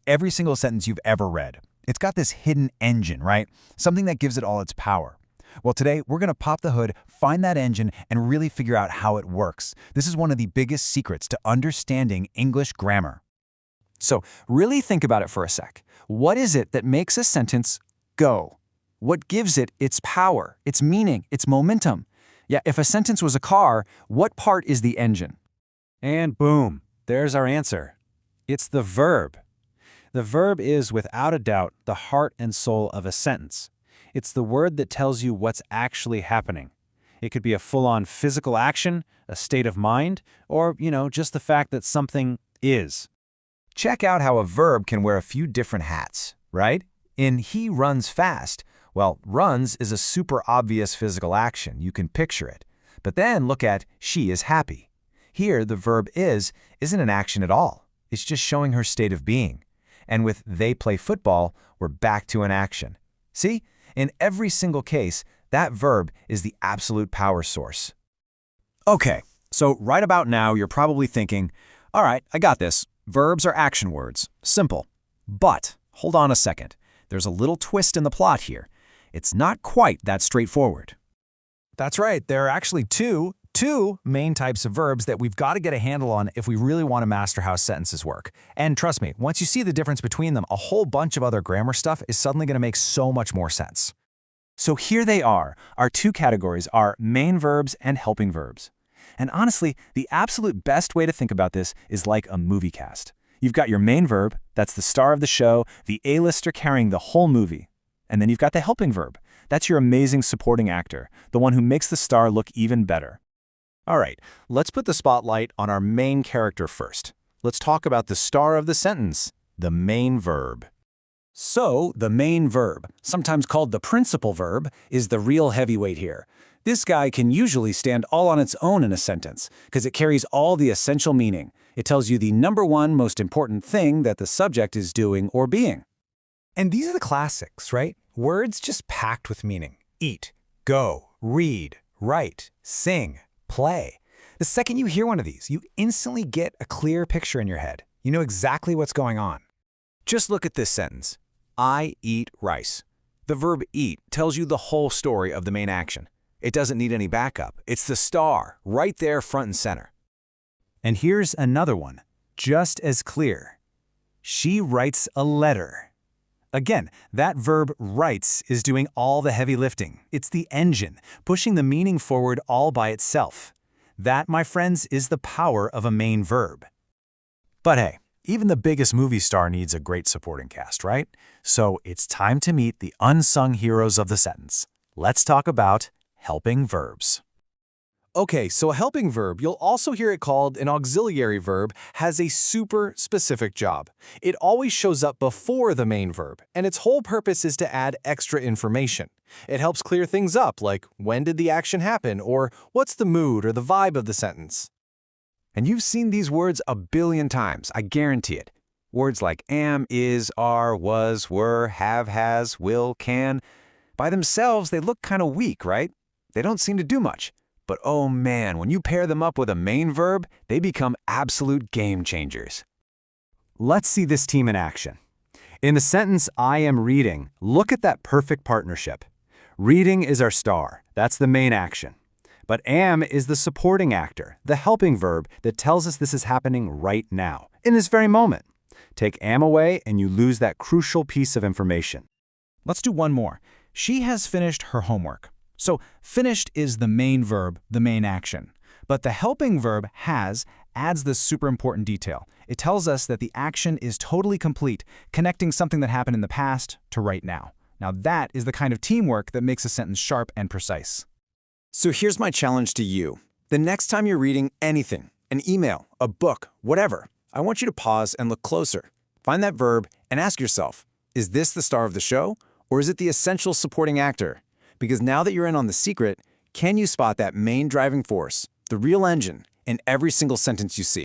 Every single sentence you've ever read, it's got this hidden engine, right? Something that gives it all its power. Well, today we're going to pop the hood, find that engine, and really figure out how it works. This is one of the biggest secrets to understanding English grammar. So really think about it for a sec. What is it that makes a sentence go? What gives it its power, its meaning, its momentum? Yeah, if a sentence was a car, what part is the engine? And boom, there's our answer. It's the verb. The verb is, without a doubt, the heart and soul of a sentence. It's the word that tells you what's actually happening. It could be a full-on physical action, a state of mind, or, just the fact that something is. Check out how a verb can wear a few different hats, right? In he runs fast, well, runs is a super obvious physical action. You can picture it. But then look at she is happy. Here, the verb isn't an action at all. It's just showing her state of being. And with they play football, we're back to an action. See? In every single case, that verb is the absolute power source. Okay, so right about now, you're probably thinking, all right, I got this. Verbs are action words. Simple. But hold on a second. There's a little twist in the plot here. It's not quite that straightforward. That's right. There are actually two main types of verbs that we've got to get a handle on if we really want to master how sentences work. And trust me, once you see the difference between them, a whole bunch of other grammar stuff is suddenly going to make so much more sense. So here they are. Our two categories are main verbs and helping verbs. And honestly, the absolute best way to think about this is like a movie cast. You've got your main verb, that's the star of the show, the A-lister carrying the whole movie. And then you've got the helping verb. That's your amazing supporting actor, the one who makes the star look even better. All right, let's put the spotlight on our main character first. Let's talk about the star of the sentence, the main verb. So, the main verb, sometimes called the principal verb, is the real heavyweight here. This guy can usually stand all on its own in a sentence because it carries all the essential meaning. It tells you the number one most important thing that the subject is doing or being. And these are the classics, right? Words just packed with meaning. Eat, go, read, write, sing, play. The second you hear one of these, you instantly get a clear picture in your head. You know exactly what's going on. Just look at this sentence. I eat rice. The verb eat tells you the whole story of the main action. It doesn't need any backup. It's the star, right there front and center. And here's another one, just as clear. She writes a letter. Again, that verb writes is doing all the heavy lifting. It's the engine, pushing the meaning forward all by itself. That, my friends, is the power of a main verb. But hey, even the biggest movie star needs a great supporting cast, right? So it's time to meet the unsung heroes of the sentence. Let's talk about helping verbs. Okay, so a helping verb, you'll also hear it called an auxiliary verb, has a super specific job. It always shows up before the main verb, and its whole purpose is to add extra information. It helps clear things up, like when did the action happen, or what's the mood or the vibe of the sentence. And you've seen these words a billion times, I guarantee it. Words like am, is, are, was, were, have, has, will, can. By themselves, they look kind of weak, right? They don't seem to do much. But oh man, when you pair them up with a main verb, they become absolute game changers. Let's see this team in action. In the sentence, I am reading, look at that perfect partnership. Reading is our star. That's the main action. But am is the supporting actor, the helping verb that tells us this is happening right now, in this very moment. Take am away and you lose that crucial piece of information. Let's do one more. She has finished her homework. So finished is the main verb, the main action. But the helping verb has adds this super important detail. It tells us that the action is totally complete, connecting something that happened in the past to right now. Now that is the kind of teamwork that makes a sentence sharp and precise. So here's my challenge to you. The next time you're reading anything, an email, a book, whatever, I want you to pause and look closer. Find that verb and ask yourself, is this the star of the show, or is it the essential supporting actor? Because now that you're in on the secret, can you spot that main driving force, the real engine, in every single sentence you see?